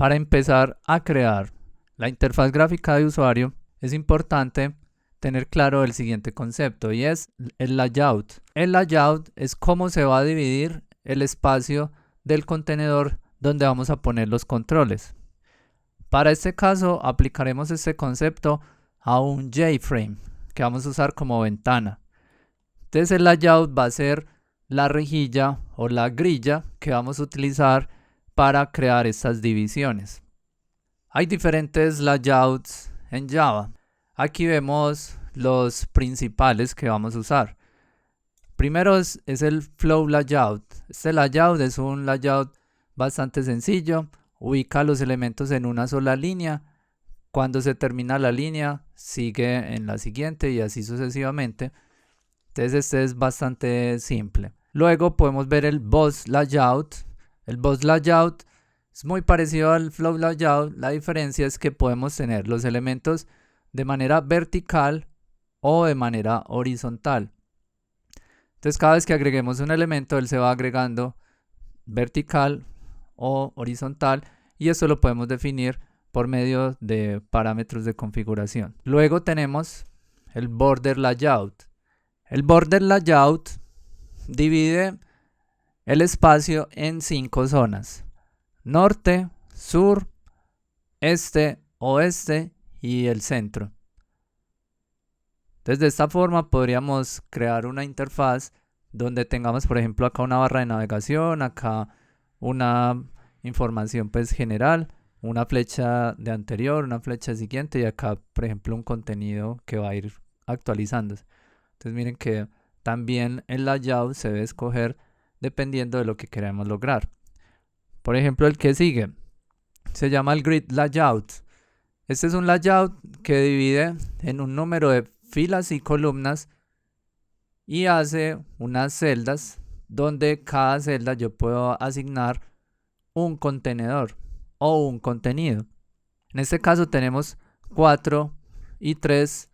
Para empezar a crear la interfaz gráfica de usuario, es importante tener claro el siguiente concepto y es el layout. El layout es cómo se va a dividir el espacio del contenedor donde vamos a poner los controles. Para este caso aplicaremos este concepto a un JFrame que vamos a usar como ventana. Entonces el layout va a ser la rejilla o la grilla que vamos a utilizar para crear estas divisiones. Hay diferentes layouts en Java. Aquí vemos los principales que vamos a usar. Primero es el Flow Layout. Este layout es un layout bastante sencillo. Ubica los elementos en una sola línea. Cuando se termina la línea, sigue en la siguiente y así sucesivamente. Entonces este es bastante simple. Luego podemos ver el Boss Layout. El Boss Layout es muy parecido al Flow Layout. La diferencia es que podemos tener los elementos de manera vertical o de manera horizontal. Entonces cada vez que agreguemos un elemento, él se va agregando vertical o horizontal y eso lo podemos definir por medio de parámetros de configuración. Luego tenemos el Border Layout. El Border Layout divide el espacio en 5 zonas: norte, sur, este, oeste y el centro. Entonces de esta forma podríamos crear una interfaz donde tengamos, por ejemplo, acá una barra de navegación, acá una información pues general, una flecha de anterior, una flecha siguiente y acá, por ejemplo, un contenido que va a ir actualizándose. Entonces miren que también el layout se debe escoger dependiendo de lo que queremos lograr. Por ejemplo, el que sigue se llama el Grid Layout. Este es un layout que divide en un número de filas y columnas y hace unas celdas donde cada celda yo puedo asignar un contenedor o un contenido. En este caso tenemos 4 y 3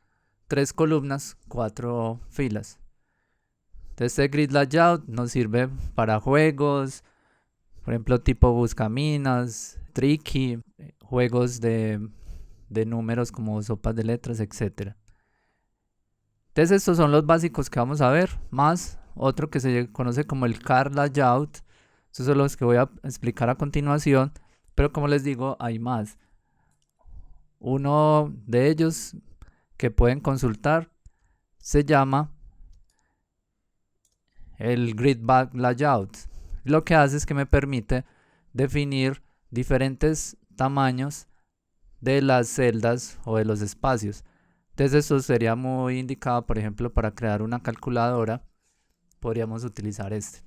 columnas, 4 filas. Entonces este grid layout nos sirve para juegos, por ejemplo tipo buscaminas, tricky, juegos de números como sopas de letras, etc. Entonces estos son los básicos que vamos a ver, más otro que se conoce como el car layout. Estos son los que voy a explicar a continuación, pero como les digo, hay más. Uno de ellos que pueden consultar se llama el grid back layout. Lo que hace es que me permite definir diferentes tamaños de las celdas o de los espacios. Entonces esto sería muy indicado, por ejemplo, para crear una calculadora, podríamos utilizar este.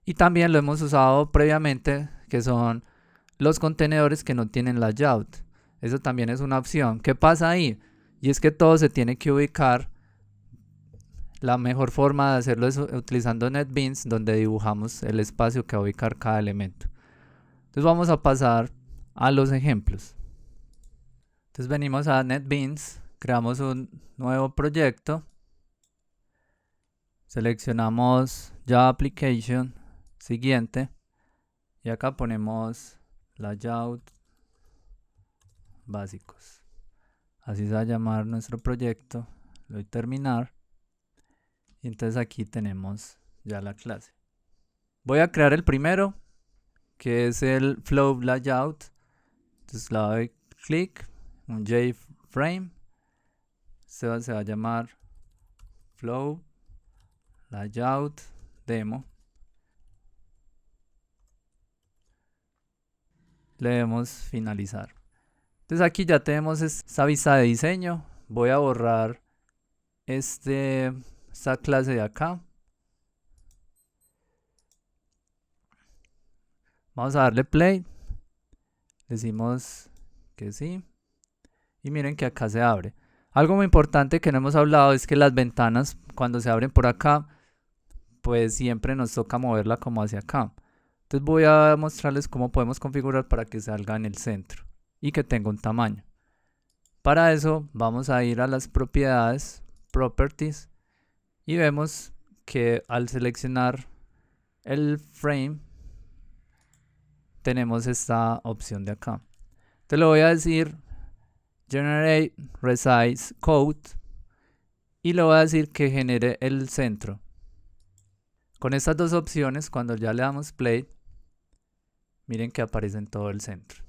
Y también lo hemos usado previamente, que son los contenedores que no tienen layout. Eso también es una opción. ¿Qué pasa ahí? Y es que todo se tiene que ubicar. La mejor forma de hacerlo es utilizando NetBeans, donde dibujamos el espacio que va a ubicar cada elemento. Entonces vamos a pasar a los ejemplos. Entonces venimos a NetBeans, creamos un nuevo proyecto, seleccionamos Java Application, siguiente, y acá ponemos layout básicos. Así se va a llamar nuestro proyecto. Le doy terminar. Y entonces aquí tenemos ya la clase. Voy a crear el primero, que es el Flow Layout. Entonces le doy clic, un JFrame. Se va a llamar Flow Layout Demo. Le debemos finalizar. Entonces aquí ya tenemos esta vista de diseño. Voy a borrar esta clase de acá. Vamos a darle play. Decimos que sí. Y miren que acá se abre. Algo muy importante que no hemos hablado es que las ventanas, cuando se abren por acá, pues siempre nos toca moverla como hacia acá. Entonces voy a mostrarles cómo podemos configurar para que salga en el centro y que tenga un tamaño. Para eso vamos a ir a las propiedades, Properties, y vemos que al seleccionar el frame tenemos esta opción de acá. Te lo voy a decir generate resize code y le voy a decir que genere el centro. Con estas dos opciones, cuando ya le damos play, miren que aparece en todo el centro.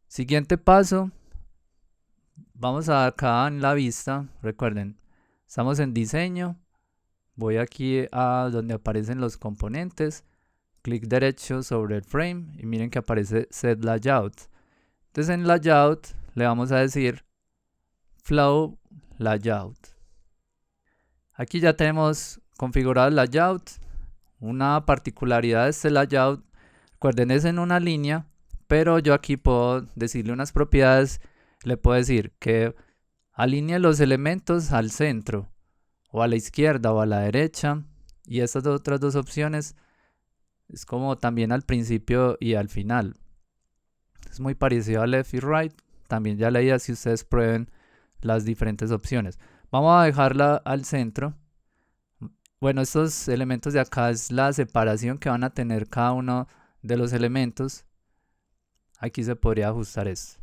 Siguiente paso, vamos a acá en la vista, recuerden, estamos en diseño, voy aquí a donde aparecen los componentes, clic derecho sobre el frame y miren que aparece set layout. Entonces en layout le vamos a decir flow layout. Aquí ya tenemos configurado el layout. Una particularidad de este layout, recuerden, es en una línea, pero yo aquí puedo decirle unas propiedades. Le puedo decir que alinee los elementos al centro, o a la izquierda o a la derecha, y estas otras dos opciones es como también al principio y al final. Es muy parecido a left y right. También ya leía si ustedes prueben las diferentes opciones. Vamos a dejarla al centro. Bueno, estos elementos de acá es la separación que van a tener cada uno de los elementos. Aquí se podría ajustar esto.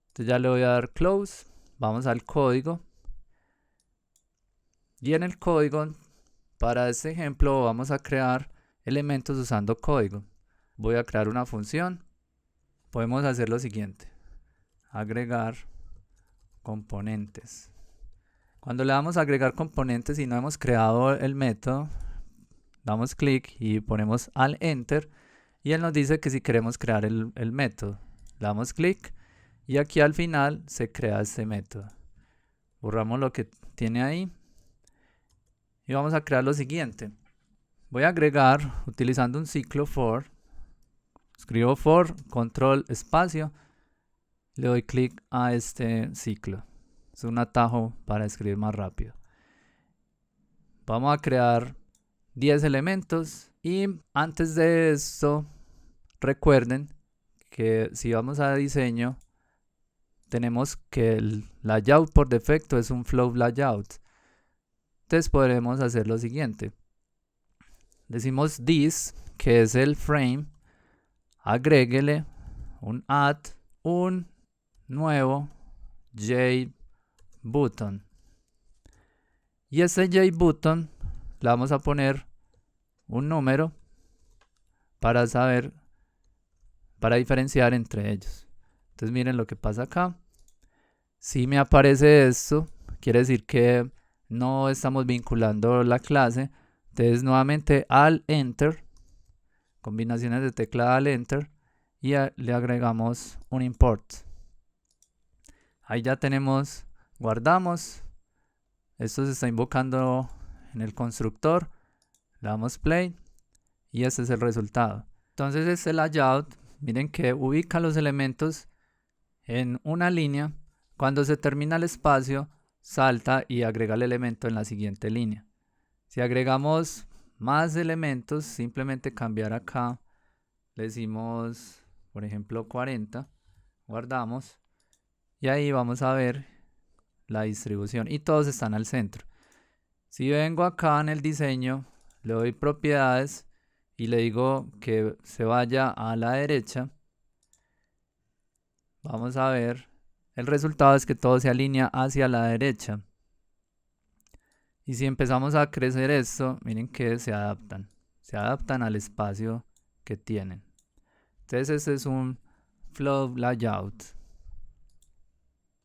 Entonces ya le voy a dar close. Vamos al código. Y en el código, para este ejemplo, vamos a crear elementos usando código. Voy a crear una función. Podemos hacer lo siguiente. Agregar componentes. Cuando le damos a agregar componentes y no hemos creado el método, damos clic y ponemos al enter y él nos dice que si queremos crear el método. Le damos clic y aquí al final se crea este método. Borramos lo que tiene ahí y vamos a crear lo siguiente. Voy a agregar utilizando un ciclo for. Escribo for, control, espacio. Le doy clic a este ciclo. Es un atajo para escribir más rápido. Vamos a crear 10 elementos y antes de esto recuerden que si vamos a diseño tenemos que el layout por defecto es un flow layout. Entonces podremos hacer lo siguiente. Decimos this, que es el frame, agréguele un add, un nuevo JButton. Y este JButton le vamos a poner un número para saber, para diferenciar entre ellos. Entonces miren lo que pasa acá. Si me aparece esto, quiere decir que no estamos vinculando la clase. Entonces nuevamente al enter, combinaciones de tecla al enter y le agregamos un import. Ahí ya tenemos, guardamos. Esto se está invocando en el constructor. Le damos play y este es el resultado. Entonces este layout, miren que ubica los elementos en una línea. Cuando se termina el espacio, salta y agrega el elemento en la siguiente línea. Si agregamos más elementos, simplemente cambiar acá, le decimos, por ejemplo, 40, guardamos y ahí vamos a ver la distribución y todos están al centro. Si vengo acá en el diseño, le doy propiedades y le digo que se vaya a la derecha, vamos a ver, el resultado es que todo se alinea hacia la derecha. Y si empezamos a crecer esto, miren que se adaptan al espacio que tienen. Entonces este es un flow layout.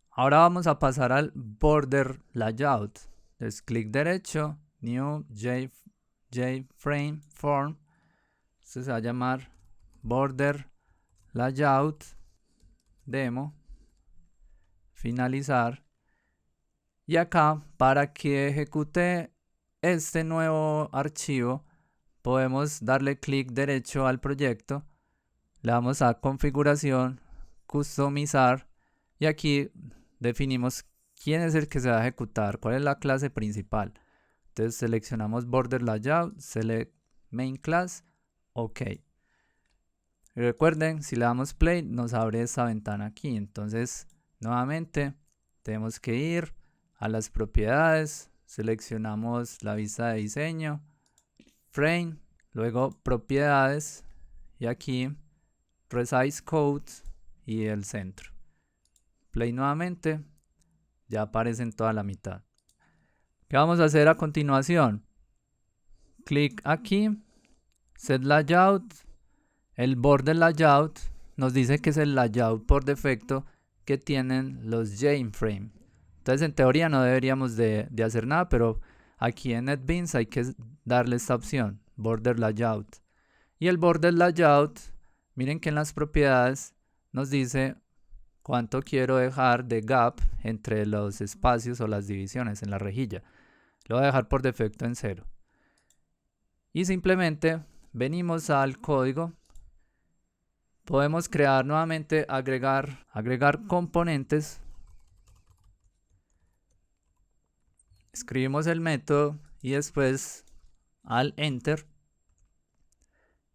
Ahora vamos a pasar al border layout. Entonces clic derecho, new JFrame form. Esto se va a llamar border layout demo. Finalizar. Y acá, para que ejecute este nuevo archivo, podemos darle clic derecho al proyecto, le damos a configuración, customizar y aquí definimos quién es el que se va a ejecutar, cuál es la clase principal. Entonces seleccionamos border layout, select main class, ok. Y recuerden, si le damos play nos abre esta ventana aquí. Entonces nuevamente tenemos que ir a las propiedades, seleccionamos la vista de diseño, frame, luego propiedades y aquí resize code y el centro. Play nuevamente, ya aparece en toda la mitad. ¿Qué vamos a hacer a continuación? Clic aquí, Set Layout, el Border Layout nos dice que es el layout por defecto que tienen los JFrame. Entonces en teoría no deberíamos de hacer nada, pero aquí en NetBeans hay que darle esta opción, Border Layout. Y el Border Layout, miren que en las propiedades nos dice cuánto quiero dejar de gap entre los espacios o las divisiones en la rejilla. Lo voy a dejar por defecto en 0. Y simplemente venimos al código. Podemos crear nuevamente, agregar componentes. Escribimos el método y después al enter.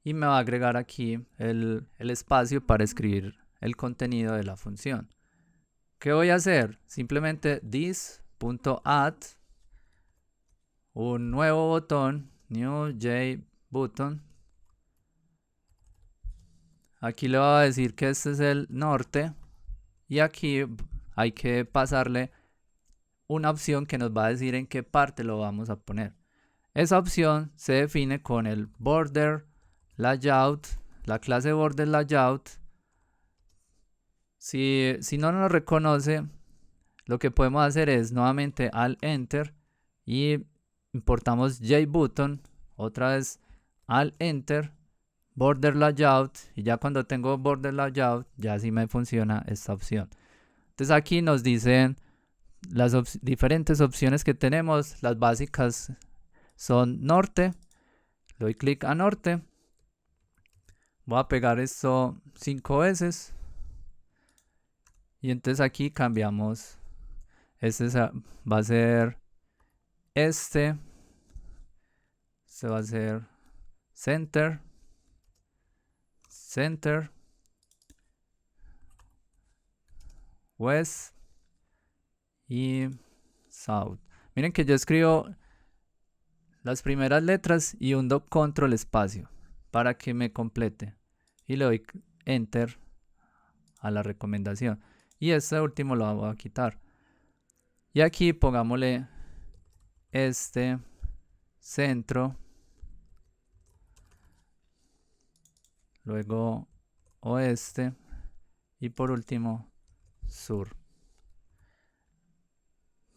Y me va a agregar aquí el espacio para escribir el contenido de la función. ¿Qué voy a hacer? Simplemente this.add un nuevo botón, new JButton. Aquí le voy a decir que este es el norte y aquí hay que pasarle una opción que nos va a decir en qué parte lo vamos a poner. Esa opción se define con el border layout, la clase border layout. Si no nos reconoce, lo que podemos hacer es nuevamente al enter y importamos JButton, otra vez al enter, border layout, y ya cuando tengo border layout ya sí me funciona esta opción. Entonces aquí nos dicen las diferentes opciones que tenemos. Las básicas son norte, le doy clic a norte, voy a pegar esto 5 veces y entonces aquí cambiamos. Este va a ser este va a ser center, west y south. Miren que yo escribo las primeras letras y hundo control espacio para que me complete y le doy enter a la recomendación y este último lo voy a quitar y aquí pongámosle este, centro, luego oeste y por último sur.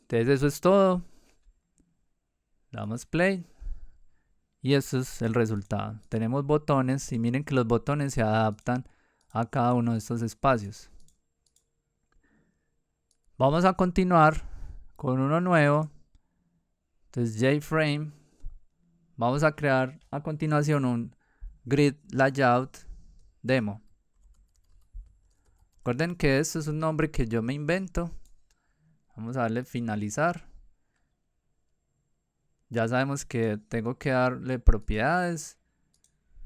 Entonces eso es todo. Damos play y eso es el resultado. Tenemos botones y miren que los botones se adaptan a cada uno de estos espacios. Vamos a continuar con uno nuevo. Entonces JFrame. Vamos a crear a continuación un grid layout demo. Recuerden que esto es un nombre que yo me invento. Vamos a darle finalizar. Ya sabemos que tengo que darle propiedades,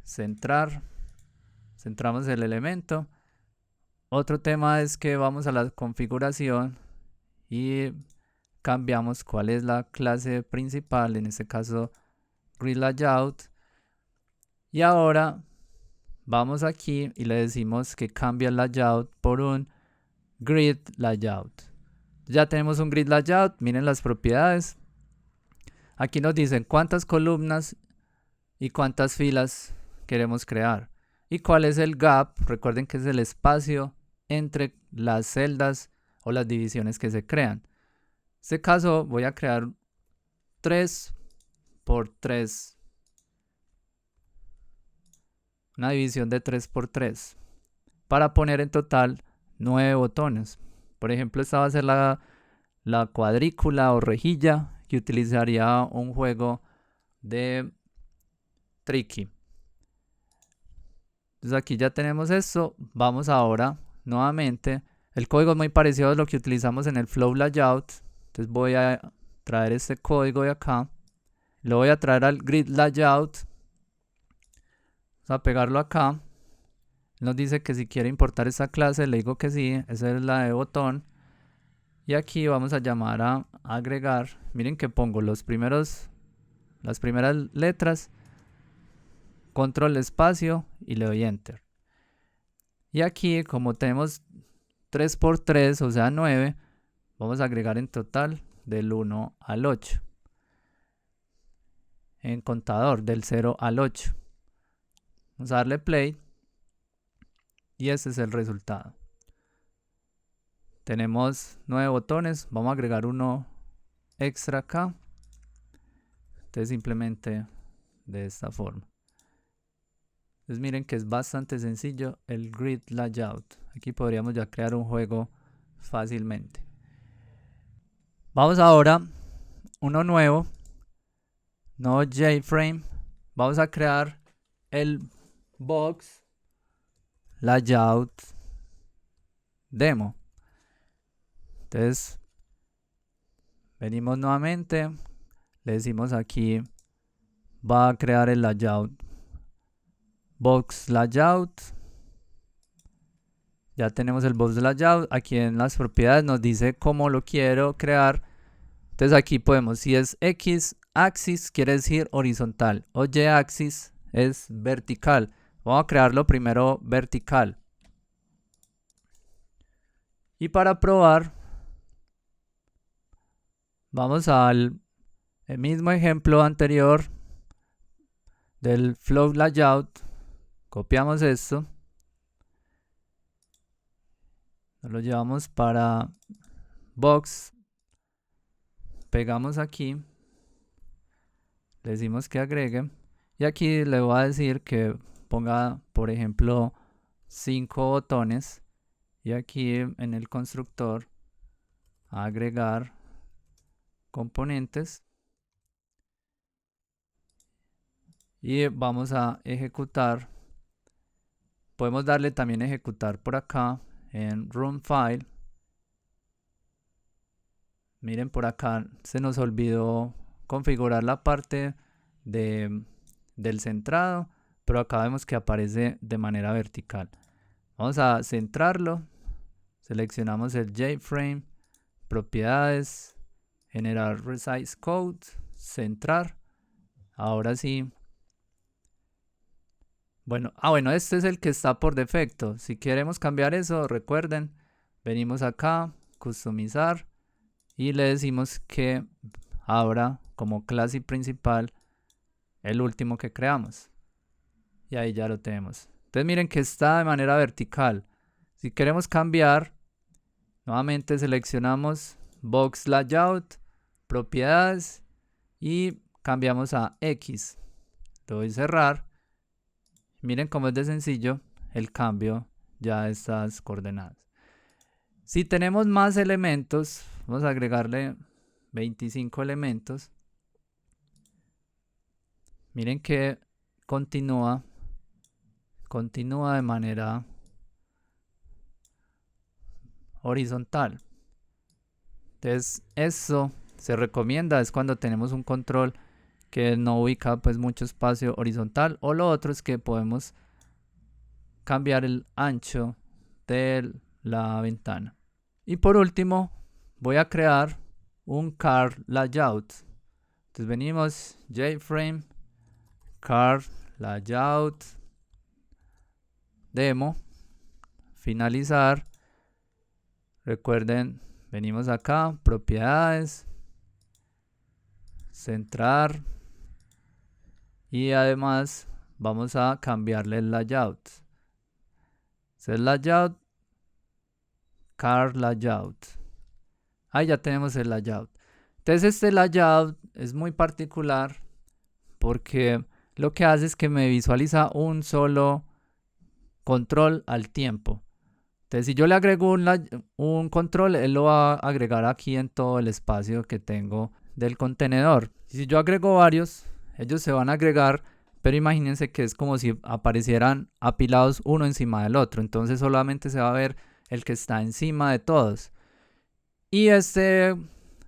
centramos el elemento. Otro tema es que vamos a la configuración y cambiamos cuál es la clase principal, en este caso grid layout. Y ahora vamos aquí y le decimos que cambie el layout por un grid layout. Ya tenemos un grid layout, miren las propiedades. Aquí nos dicen cuántas columnas y cuántas filas queremos crear. Y cuál es el gap, recuerden que es el espacio entre las celdas o las divisiones que se crean. En este caso voy a crear 3 por 3. Una división de 3 por 3. Para poner en total 9 botones. Por ejemplo, esta va a ser la cuadrícula o rejilla que utilizaría un juego de Tricky. Entonces aquí ya tenemos esto. Vamos ahora nuevamente. El código es muy parecido a lo que utilizamos en el Flow Layout. Entonces voy a traer este código de acá. Lo voy a traer al Grid Layout. Vamos a pegarlo acá. Nos dice que si quiere importar esta clase, le digo que sí. Esa es la de botón. Y aquí vamos a llamar a agregar. Miren que pongo las primeras letras, control espacio y le doy enter. Y aquí, como tenemos 3 por 3, o sea 9, vamos a agregar en total del 1 al 8. En contador, del 0 al 8. Vamos a darle play. Y ese es el resultado. Tenemos 9 botones. Vamos a agregar uno extra acá. Entonces simplemente de esta forma. Entonces miren que es bastante sencillo el grid layout. Aquí podríamos ya crear un juego fácilmente. Vamos ahora uno nuevo. No JFrame. Vamos a crear el box layout demo. Entonces venimos nuevamente, le decimos aquí va a crear el layout box layout. Ya tenemos el box layout. Aquí en las propiedades nos dice cómo lo quiero crear. Entonces aquí podemos, si es X axis quiere decir horizontal o Y axis es vertical. Vamos a crearlo primero vertical. Y para probar vamos al mismo ejemplo anterior del flow layout. Copiamos esto. Lo llevamos para box. Pegamos aquí. Le decimos que agregue. Y aquí le voy a decir que ponga, por ejemplo, 5 botones. Y aquí en el constructor, agregar componentes. Y vamos a ejecutar. Podemos darle también ejecutar por acá en Run File. Miren, por acá se nos olvidó configurar la parte del centrado, pero acá vemos que aparece de manera vertical. Vamos a centrarlo. Seleccionamos el JFrame, propiedades, generar resize code, centrar. Ahora sí. Bueno, este es el que está por defecto. Si queremos cambiar eso, recuerden, venimos acá, customizar y le decimos que abra como clase principal el último que creamos. Y ahí ya lo tenemos. Entonces miren que está de manera vertical. Si queremos cambiar, nuevamente seleccionamos Box Layout, propiedades y cambiamos a X. Le doy cerrar. Miren cómo es de sencillo el cambio ya de estas coordenadas. Si tenemos más elementos, vamos a agregarle 25 elementos. Miren que continúa de manera horizontal. Entonces eso se recomienda es cuando tenemos un control que no ubica pues mucho espacio horizontal, o lo otro es que podemos cambiar el ancho de la ventana. Y por último voy a crear un car layout. Entonces venimos JFrame car layout demo, finalizar. Recuerden, venimos acá, propiedades, centrar y además vamos a cambiarle el layout. Set layout, car layout. Ahí ya tenemos el layout. Entonces este layout es muy particular porque lo que hace es que me visualiza un solo control al tiempo. Entonces si yo le agrego un control, él lo va a agregar aquí en todo el espacio que tengo del contenedor. Si yo agrego varios, ellos se van a agregar, pero imagínense que es como si aparecieran apilados uno encima del otro. Entonces solamente se va a ver el que está encima de todos. Y este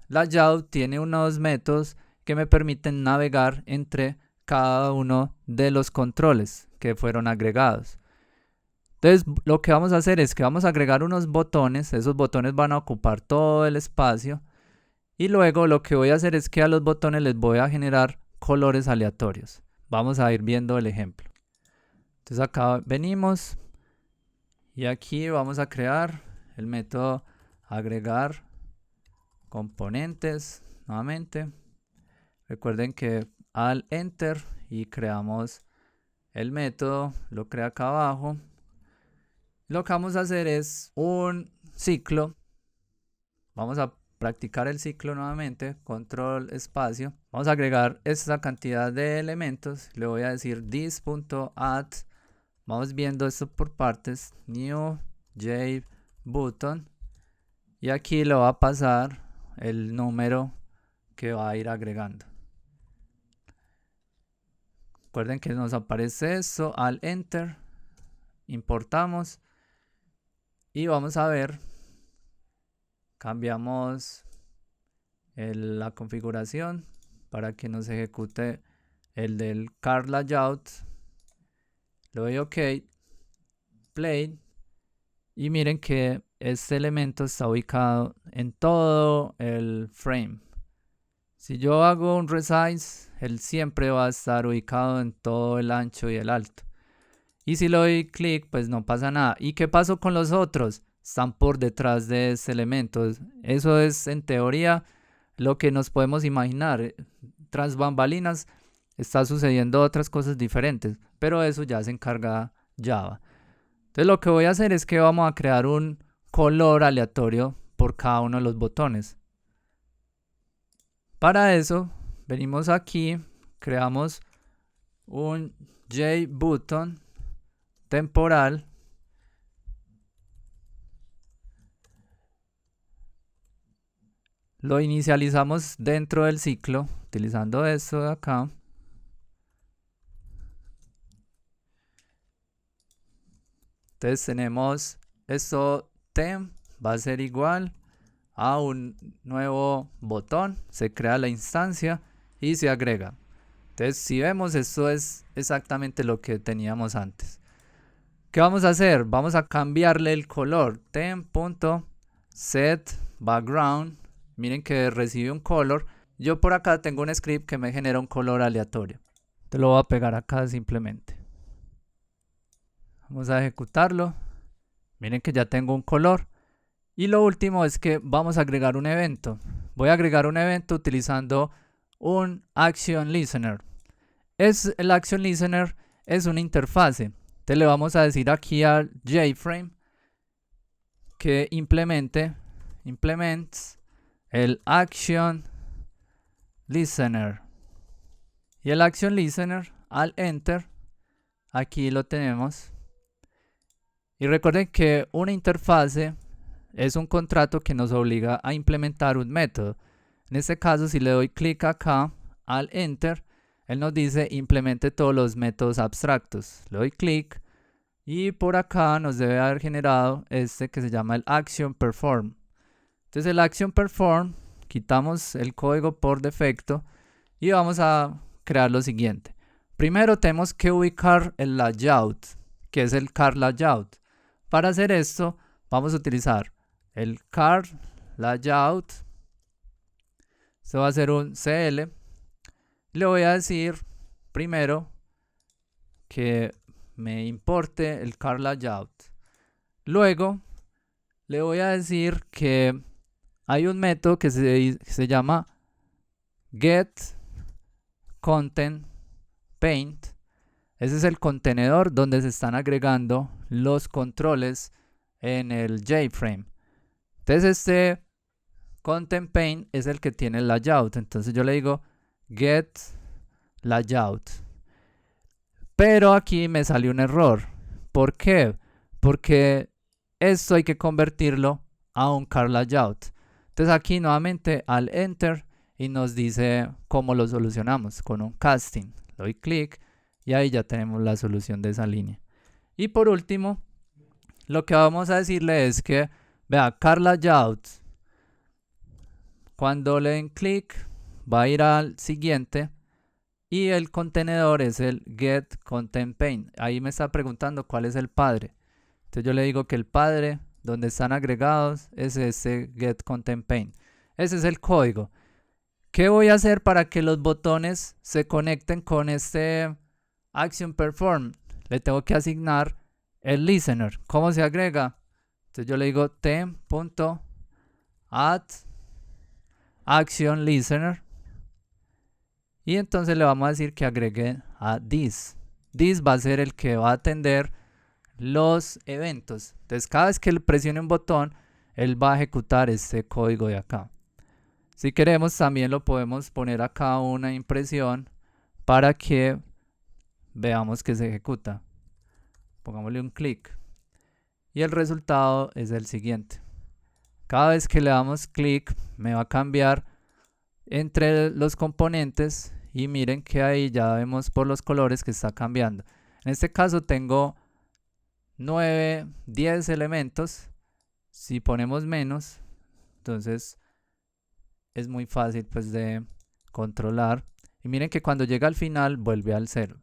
layout tiene unos métodos que me permiten navegar entre cada uno de los controles que fueron agregados. Entonces lo que vamos a hacer es que vamos a agregar unos botones. Esos botones van a ocupar todo el espacio. Y luego lo que voy a hacer es que a los botones les voy a generar colores aleatorios. Vamos a ir viendo el ejemplo. Entonces acá venimos Y aquí vamos a crear el método agregar componentes nuevamente. Recuerden que al enter y creamos el método, lo crea acá abajo. Lo que vamos a hacer es un ciclo. Vamos a practicar el ciclo nuevamente, control espacio. Vamos a agregar esta cantidad de elementos. Le voy a decir this.add. Vamos viendo esto por partes. New JButton. Y aquí le va a pasar el número que va a ir agregando. Recuerden que nos aparece esto al enter. Importamos. Y vamos a ver. Cambiamos la configuración para que nos ejecute el del card layout. Le doy OK. Play. Y miren que este elemento está ubicado en todo el frame. Si yo hago un resize, él siempre va a estar ubicado en todo el ancho y el alto. Y si le doy clic, pues no pasa nada. ¿Y qué pasó con los otros? Están por detrás de este elemento. Eso es en teoría lo que nos podemos imaginar. Tras bambalinas está sucediendo otras cosas diferentes, pero eso ya se encarga Java. Entonces lo que voy a hacer es que vamos a crear un color aleatorio por cada uno de los botones. Para eso venimos aquí, creamos un JButton temporal. Lo inicializamos dentro del ciclo utilizando esto de acá. Entonces tenemos esto temp va a ser igual a un nuevo botón, se crea la instancia y se agrega. Entonces si vemos, esto es exactamente lo que teníamos antes. ¿Qué vamos a hacer? Vamos a cambiarle el color. temp.setBackground. Miren que recibe un color. Yo por acá tengo un script que me genera un color aleatorio. Te lo voy a pegar acá simplemente. Vamos a ejecutarlo. Miren que ya tengo un color. Y lo último es que vamos a agregar un evento. Voy a agregar un evento utilizando un Action Listener. El Action Listener es una interfase. Entonces le vamos a decir aquí al JFrame que implements el Action Listener. Y el Action Listener al enter, aquí lo tenemos. Y recuerden que una interfase es un contrato que nos obliga a implementar un método. En este caso, si le doy clic acá al enter, él nos dice implemente todos los métodos abstractos. Le doy clic y por acá nos debe haber generado este que se llama el Action Perform. Entonces el Action Perform, quitamos el código por defecto y vamos a crear lo siguiente. Primero tenemos que ubicar el layout, que es el card layout. Para hacer esto, vamos a utilizar el card layout. Esto va a ser un CL. Le voy a decir primero que me importe el card layout. Luego le voy a decir que hay un método que se llama getContentPaint. Ese es el contenedor donde se están agregando los controles en el JFrame. Entonces este ContentPaint es el que tiene el layout. Entonces yo le digo getLayout. Pero aquí me salió un error. ¿Por qué? Porque esto hay que convertirlo a un card layout. Entonces aquí nuevamente al enter y nos dice cómo lo solucionamos con un casting. Le doy clic y ahí ya tenemos la solución de esa línea. Y por último, lo que vamos a decirle es que, vea, card layout, cuando le den clic va a ir al siguiente y el contenedor es el getContentPaint. Ahí me está preguntando cuál es el padre. Entonces yo le digo que el padre donde están agregados es ese getContentPaint. Ese es el código. ¿Qué voy a hacer para que los botones se conecten con este Action Perform? Le tengo que asignar el listener, ¿cómo se agrega? Entonces yo le digo tem.add action listener. Y entonces le vamos a decir que agregue a this. This va a ser el que va a atender los eventos. Entonces cada vez que le presione un botón, él va a ejecutar este código de acá. Si queremos también lo podemos poner acá una impresión para que veamos que se ejecuta. Pongámosle un clic. Y el resultado es el siguiente. Cada vez que le damos clic me va a cambiar entre los componentes y miren que ahí ya vemos por los colores que está cambiando. En este caso tengo 9, 10 elementos. Si ponemos menos, entonces es muy fácil pues de controlar. Y miren que cuando llega al final vuelve al 0.